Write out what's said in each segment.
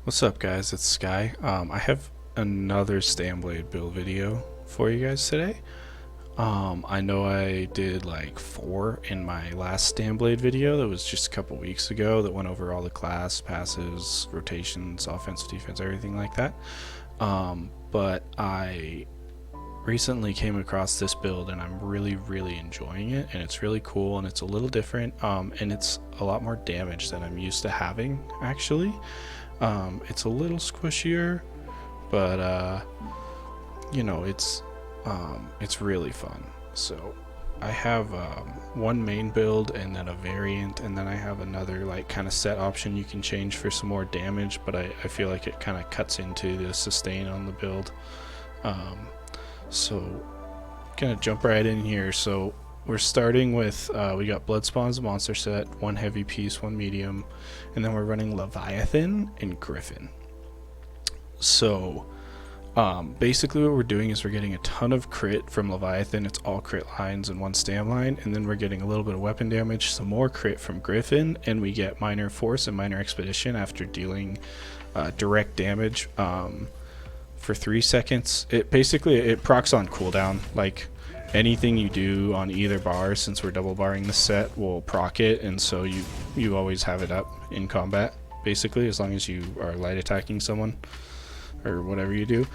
What's up, guys? It's Sky. I have another Blade build video for you guys today. I know I did like 4 in my last Blade video that was just a couple weeks ago that went over all the class, passes, rotations, offense, defense, everything like that. But I recently came across this build and I'm really enjoying it, and it's really cool and it's a little different, and it's a lot more damage than I'm used to having actually. It's a little squishier, but you know, it's really fun. So I have one main build and then a variant, and then I have another like kind of set option you can change for some more damage, but I feel like it kind of cuts into the sustain on the build. So gonna jump right in here. So we're starting with, we got Blood Spawn's monster set, one heavy piece, one medium, and then we're running Leviathan and Gryphon. So basically what we're doing is we're getting a ton of crit from Leviathan. It's all crit lines and one stam line, and then we're getting a little bit of weapon damage, some more crit from Gryphon, and we get minor force and minor expedition after dealing direct damage for 3 seconds. It procs on cooldown. Like anything you do on either bar, since we're double barring the set, will proc it, and so you always have it up in combat, basically, as long as you are light attacking someone or whatever you do.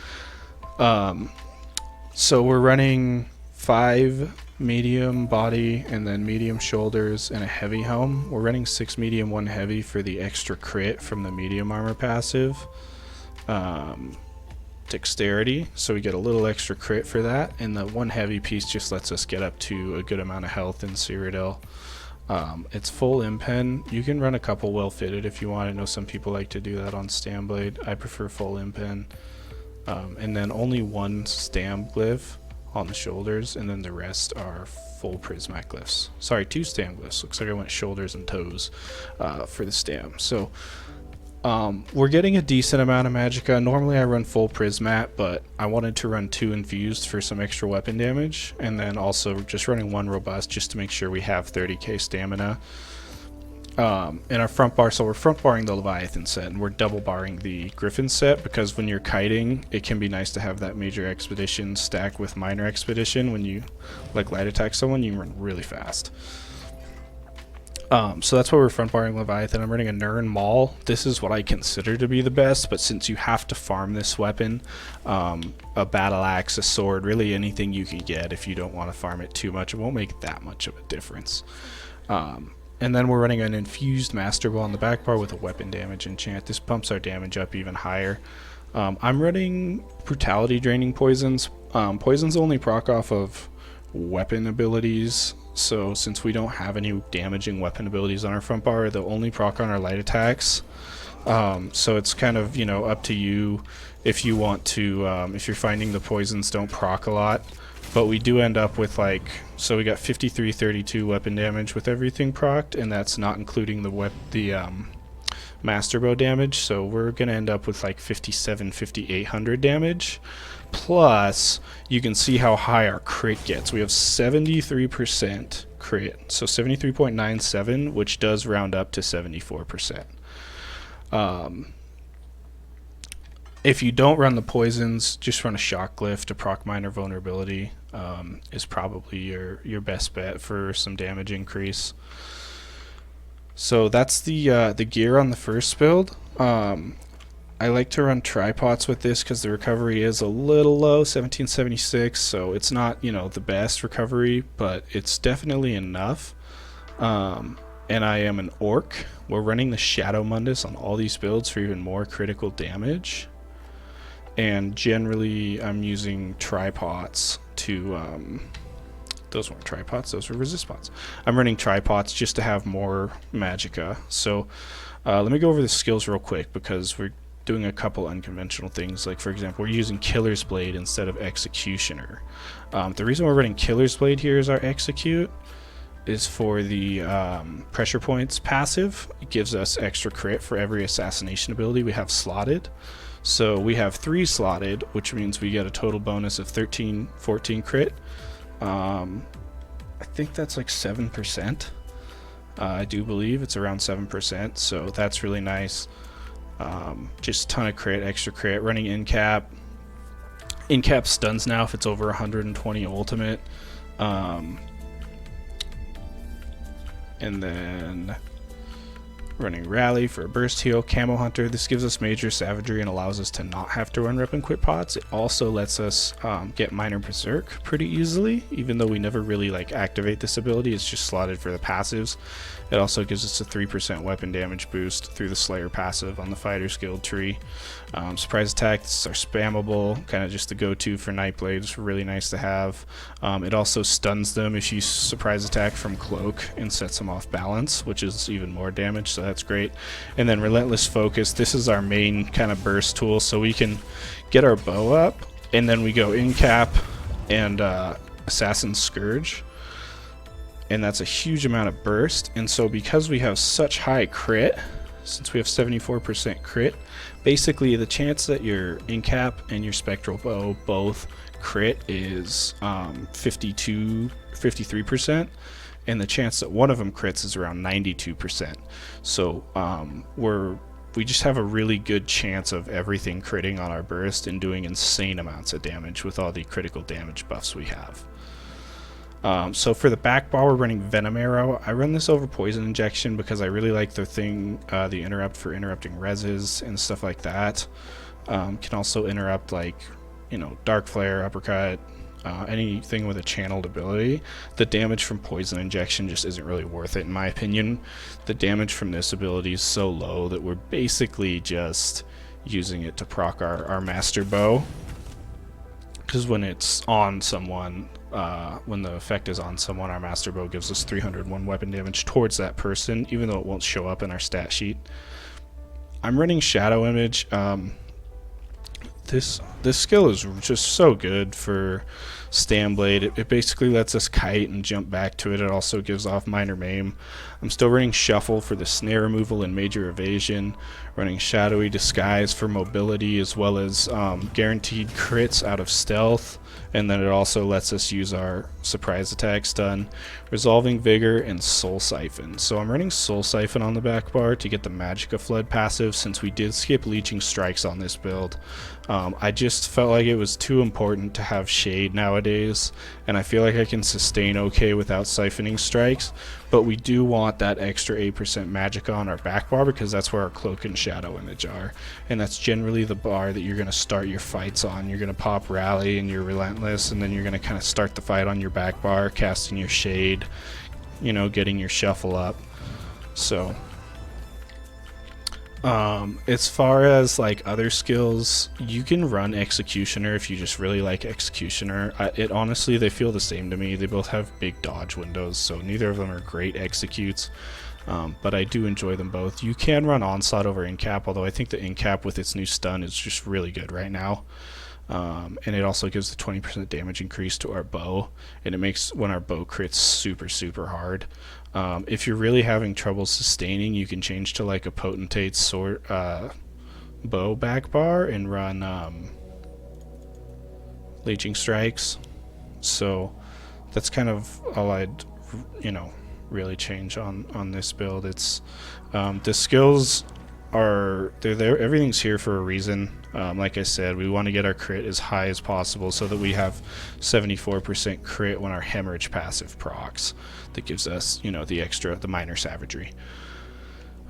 So we're running 5 medium body and then medium shoulders and a heavy helm. We're running 6 medium, 1 heavy for the extra crit from the medium armor passive. Dexterity, so we get a little extra crit for that, and the 1 heavy piece just lets us get up to a good amount of health in Cyrodiil. It's full impen. You can run a couple well fitted if you want. I know some people like to do that on Blade. I prefer full impen, and then only 1 stam glyph on the shoulders, and then the rest are full prismatic glyphs. Sorry, 2 stam glyphs. Looks like I went shoulders and toes for the stam. So we're getting a decent amount of Magicka. Normally I run full Prismat, but I wanted to run 2 infused for some extra weapon damage, and then also just running 1 robust just to make sure we have 30k stamina. In our front bar, so we're front barring the Leviathan set, and we're double barring the Gryphon set, because when you're kiting, it can be nice to have that major expedition stacked with minor expedition. When you like light attack someone, you run really fast. So that's why we're front barring Leviathan. I'm running a Nern Maul. This is what I consider to be the best, but since you have to farm this weapon, a battle axe, a sword, really anything you can get, if you don't want to farm it too much, it won't make that much of a difference. And then we're running an infused Master Ball on the back bar with a weapon damage enchant. This bumps our damage up even higher. I'm running brutality draining poisons. Poisons only proc off of weapon abilities, so since we don't have any damaging weapon abilities on our front bar, they'll only proc on our light attacks. So it's kind of, you know, up to you if you want to, if you're finding the poisons don't proc a lot. But we do end up with like, so we got 5332 weapon damage with everything procced, and that's not including the Master Bow damage, so we're gonna end up with like 5800 damage. Plus, you can see how high our crit gets. We have 73% crit, so 73.97, which does round up to 74%. If you don't run the poisons, just run a shock glyph to proc minor vulnerability. Is probably your best bet for some damage increase. So that's the gear on the first build. I like to run tripods with this because the recovery is a little low, 1776, so it's not, you know, the best recovery, but it's definitely enough. And I am an orc. We're running the Shadow Mundus on all these builds for even more critical damage. And generally I'm using tripods to, those weren't tripods, those were resist pods. I'm running tripods just to have more Magicka. So let me go over the skills real quick, because we're doing a couple unconventional things. Like, for example, we're using Killer's Blade instead of Executioner. The reason we're running Killer's Blade here as our execute is for the pressure points passive. It gives us extra crit for every assassination ability we have slotted. So we have 3 slotted, which means we get a total bonus of 14 crit. I think that's like 7%. I do believe it's around 7%, so that's really nice. Just a ton of crit, extra crit, running in cap. In cap stuns now if it's over 120 ultimate. And then running rally for a burst heal. Camo hunter, this gives us major savagery and allows us to not have to run rep and quit pots. It also lets us get minor berserk pretty easily, even though we never really like activate this ability. It's just slotted for the passives. It also gives us a 3% weapon damage boost through the Slayer passive on the fighter's guild tree. Surprise attack, this is our spammable, kind of just the go-to for Nightblade. It's really nice to have. It also stuns them if you surprise attack from cloak and sets them off balance, which is even more damage, so that's great. And then relentless focus, this is our main kind of burst tool, so we can get our bow up and then we go in cap and assassin's scourge, and that's a huge amount of burst. And so because we have such high crit, since we have 74% crit, basically the chance that your in-cap and your spectral bow both crit is 53%, and the chance that one of them crits is around 92%. So we just have a really good chance of everything critting on our burst and doing insane amounts of damage with all the critical damage buffs we have. So for the back bar, we're running Venom Arrow. I run this over Poison Injection because I really like the thing, the interrupt for interrupting reses and stuff like that. Can also interrupt, like, you know, Dark Flare, Uppercut, anything with a channeled ability. The damage from Poison Injection just isn't really worth it in my opinion. The damage from this ability is so low that we're basically just using it to proc our Master Bow. Because when it's on someone, when the effect is on someone, our Master Bow gives us 301 weapon damage towards that person, even though it won't show up in our stat sheet. I'm running Shadow Image. This skill is just so good for Stamblade. It basically lets us kite and jump back to it. It also gives off minor maim. I'm still running Shuffle for the snare removal and major evasion, running Shadowy Disguise for mobility, as well as guaranteed crits out of stealth, and then it also lets us use our surprise attack stun, Resolving Vigor, and Soul Siphon. So I'm running Soul Siphon on the back bar to get the Magicka Flood passive, since we did skip Leeching Strikes on this build. I just felt like it was too important to have Shade nowadays, and I feel like I can sustain okay without Siphoning Strikes, but we do want that extra 8% Magicka on our back bar because that's where our Cloak and Shadow Image are, and that's generally the bar that you're going to start your fights on. You're going to pop Rally and you're Relentless, and then you're going to kind of start the fight on your back bar, casting your Shade, you know, getting your Shuffle up. So as far as like other skills, you can run Executioner if you just really like Executioner. It honestly, they feel the same to me. They both have big dodge windows, so neither of them are great executes, but I do enjoy them both. You can run Onslaught over In-Cap, although I think the In-Cap with its new stun is just really good right now. And it also gives the 20% damage increase to our bow, and it makes when our bow crits super hard. If you're really having trouble sustaining, you can change to like a Potentate sword bow back bar and run Leeching Strikes. So that's kind of all I'd, you know, really change on this build. It's the skills are they're there. Everything's here for a reason. Like I said, we want to get our crit as high as possible so that we have 74% crit when our Hemorrhage passive procs. That gives us, you know, the minor savagery.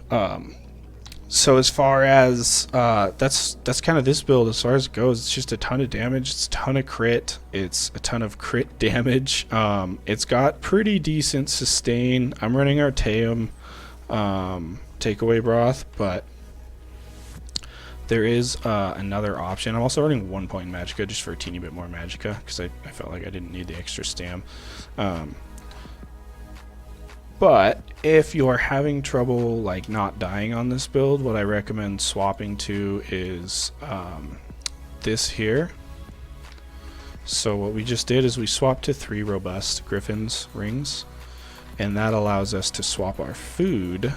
So as far as that's kind of this build as far as it goes. It's just a ton of damage, it's a ton of crit, it's a ton of crit damage. It's got pretty decent sustain. I'm running Artaeum takeaway broth, but there is another option. I'm also running 1 point Magicka just for a teeny bit more Magicka because I felt like I didn't need the extra stam. But if you're having trouble like not dying on this build, what I recommend swapping to is this here. So what we just did is we swapped to 3 robust Gryphon's rings, and that allows us to swap our food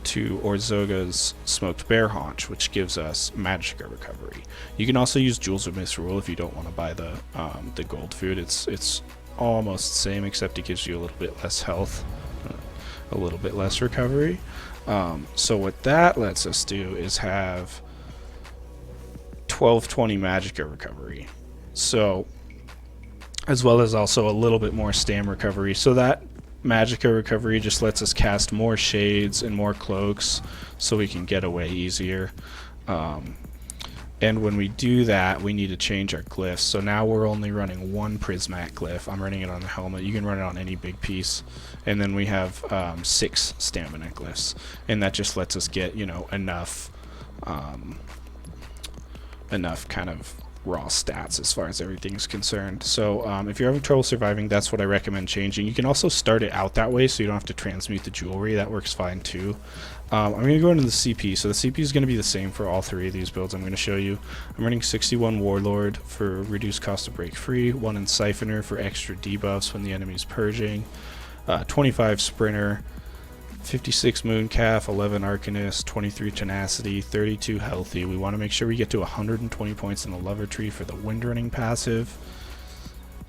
to Orzoga's Smoked Bear Haunch, which gives us Magicka recovery. You can also use Jewels of Misrule if you don't want to buy the gold food. It's almost the same, except it gives you a little bit less health, a little bit less recovery. So what that lets us do is have 1220 Magicka recovery. So, as well as also a little bit more stam recovery. So that Magicka recovery just lets us cast more shades and more cloaks so we can get away easier. And when we do that, we need to change our glyphs. So now we're only running one prismatic glyph. I'm running it on the helmet. You can run it on any big piece. And then we have 6 stamina glyphs. And that just lets us get, you know, enough kind of raw stats as far as everything's concerned. So if you're having trouble surviving, that's what I recommend changing. You can also start it out that way so you don't have to transmute the jewelry. That works fine too. I'm going to go into the CP. So the CP is going to be the same for all 3 of these builds I'm going to show you. I'm running 61 Warlord for reduced cost to break free, 1 in Siphoner for extra debuffs when the enemy's purging, 25 Sprinter, 56 Mooncalf, 11 Arcanist, 23 Tenacity, 32 Healthy. We want to make sure we get to 120 points in the Lover Tree for the Windrunning passive.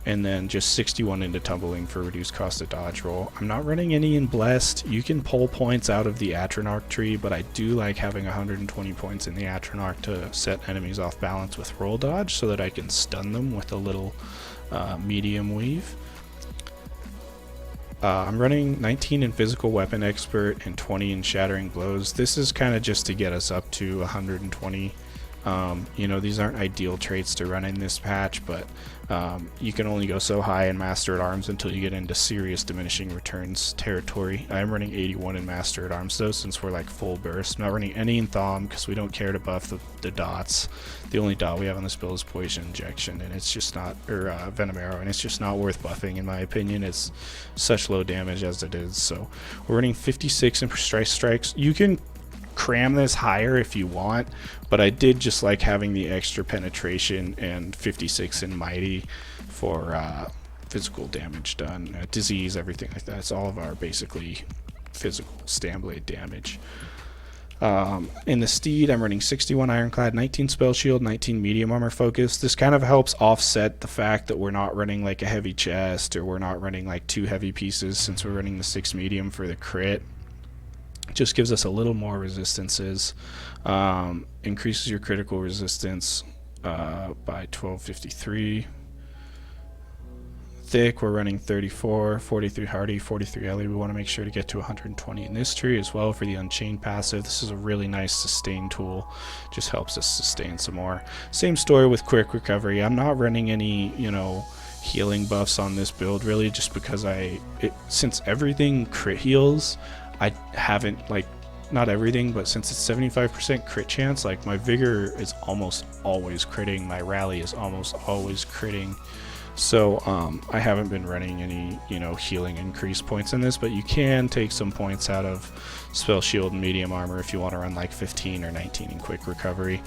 And then just 61 into Tumbling for reduced cost of dodge roll. I'm not running any in Blessed. You can pull points out of the Atronach tree, but I do like having 120 points in the Atronach to set enemies off balance with roll dodge so that I can stun them with a little medium weave. I'm running 19 in Physical Weapon Expert and 20 in Shattering Blows. This is kind of just to get us up to 120. You know, these aren't ideal traits to run in this patch, but you can only go so high in Master at Arms until you get into serious diminishing returns territory. I'm running 81 in Master at Arms though, since we're like full burst. I'm not running any in Thom because we don't care to buff the dots. The only dot we have on this build is Poison Injection, and it's just not, or Venom Arrow, and it's just not worth buffing in my opinion. It's such low damage as it is. So we're running 56 in Precise Strikes. You can cram this higher if you want, but I did just like having the extra penetration and 56 in Mighty for physical damage done, disease, everything like that. It's all of our basically physical Stamblade damage. In the Steed, I'm running 61 Ironclad, 19 Spell Shield, 19 Medium Armor Focus. This kind of helps offset the fact that we're not running like a heavy chest, or we're not running like 2 heavy pieces since we're running the 6 medium for the crit. Just gives us a little more resistances, increases your critical resistance by 1253. Thick, we're running 34, 43 Hardy, 43 Ellie. We want to make sure to get to 120 in this tree as well for the Unchained passive. This is a really nice sustain tool, just helps us sustain some more. Same story with quick recovery. I'm not running any, you know, healing buffs on this build really, just because since everything crit heals, I haven't, like, not everything, but since it's 75% crit chance, like my Vigor is almost always critting, my Rally is almost always critting. So I haven't been running any, you know, healing increase points in this, but you can take some points out of Spell Shield and Medium Armor if you want to run like 15 or 19 in quick recovery.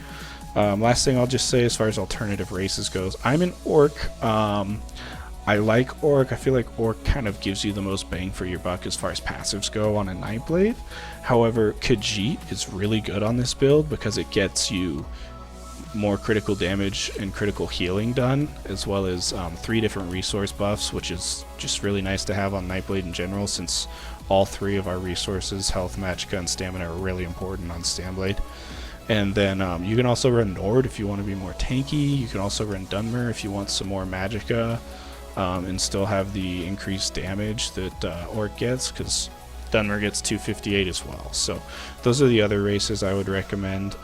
Last thing I'll just say as far as alternative races goes, I'm an Orc. I like Orc. I feel like Orc kind of gives you the most bang for your buck as far as passives go on a Nightblade. However, Khajiit is really good on this build because it gets you more critical damage and critical healing done, as well as 3 different resource buffs, which is just really nice to have on Nightblade in general, since all 3 of our resources, health, magicka, and stamina, are really important on Stamblade. And then you can also run Nord if you want to be more tanky. You can also run Dunmer if you want some more magicka. And still have the increased damage that Orc gets, because Dunmer gets 258 as well. So those are the other races I would recommend,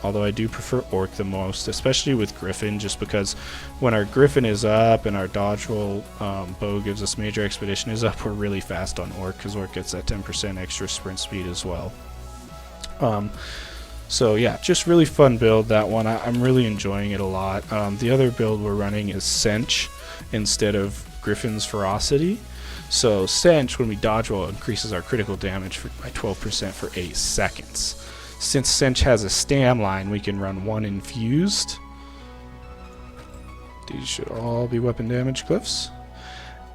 although I do prefer Orc the most, especially with Gryphon, just because when our Gryphon is up and our dodge roll bow gives us Major Expedition is up, we're really fast on Orc, because Orc gets that 10% extra sprint speed as well. So yeah, just really fun build, that one. I'm really enjoying it a lot. The other build we're running is Senche instead of Gryphon's Ferocity. So Senche, when we dodge roll, increases our critical damage by 12% for 8 seconds. Since Senche has a stam line, we can run 1 infused. These should all be weapon damage glyphs.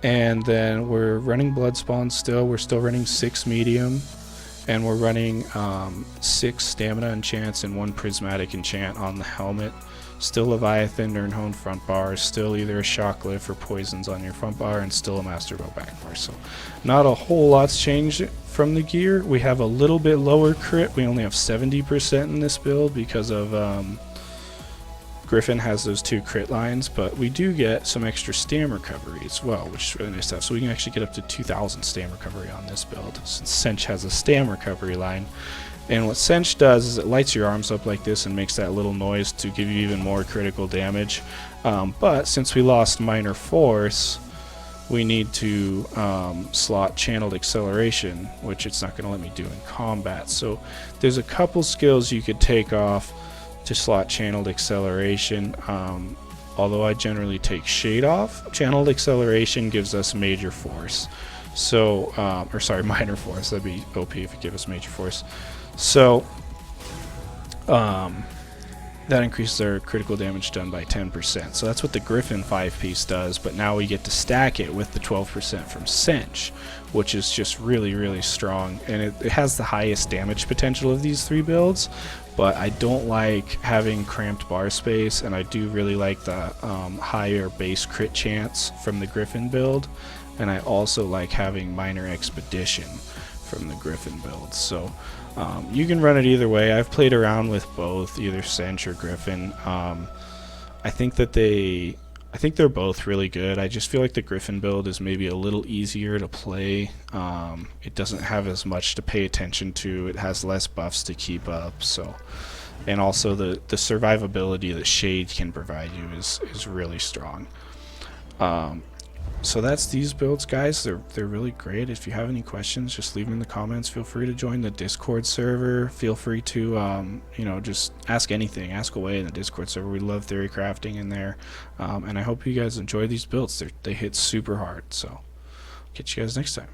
And then we're running Blood Spawn still. We're still running 6 medium. And we're running 6 stamina enchants and 1 prismatic enchant on the helmet. Still Leviathan, Nirnhone front bar, still either a Shocklift or Poisons on your front bar, and still a Master Bow back bar. So not a whole lot's changed from the gear. We have a little bit lower crit. We only have 70% in this build because of Gryphon has those 2 crit lines, but we do get some extra stam recovery as well, which is really nice to have. So we can actually get up to 2,000 stam recovery on this build, since Senche has a stam recovery line. And what Senche does is it lights your arms up like this and makes that little noise to give you even more critical damage. But since we lost Minor Force, we need to slot Channeled Acceleration, which it's not going to let me do in combat. So there's a couple skills you could take off to slot Channeled Acceleration. Although I generally take Shade off, Channeled Acceleration gives us Major Force. So, or sorry, Minor Force. That'd be OP if it gave us Major Force. So, that increases our critical damage done by 10%. So that's what the Gryphon 5-piece does, but now we get to stack it with the 12% from Senche, which is just really, really strong. And it has the highest damage potential of these 3 builds, but I don't like having cramped bar space, and I do really like the higher base crit chance from the Gryphon build, and I also like having Minor Expedition from the Gryphon build. So you can run it either way. I've played around with both, either Senche or Gryphon. I think they're both really good. I just feel like the Gryphon build is maybe a little easier to play. It doesn't have as much to pay attention to. It has less buffs to keep up. So, and also the survivability that Shade can provide you is really strong. So that's these builds, guys. They're really great. If you have any questions, just leave them in the comments. Feel free to join the Discord server. Feel free to just ask anything, ask away in the Discord server. We love theory crafting in there, and I hope you guys enjoy these builds. They hit super hard. So catch you guys next time.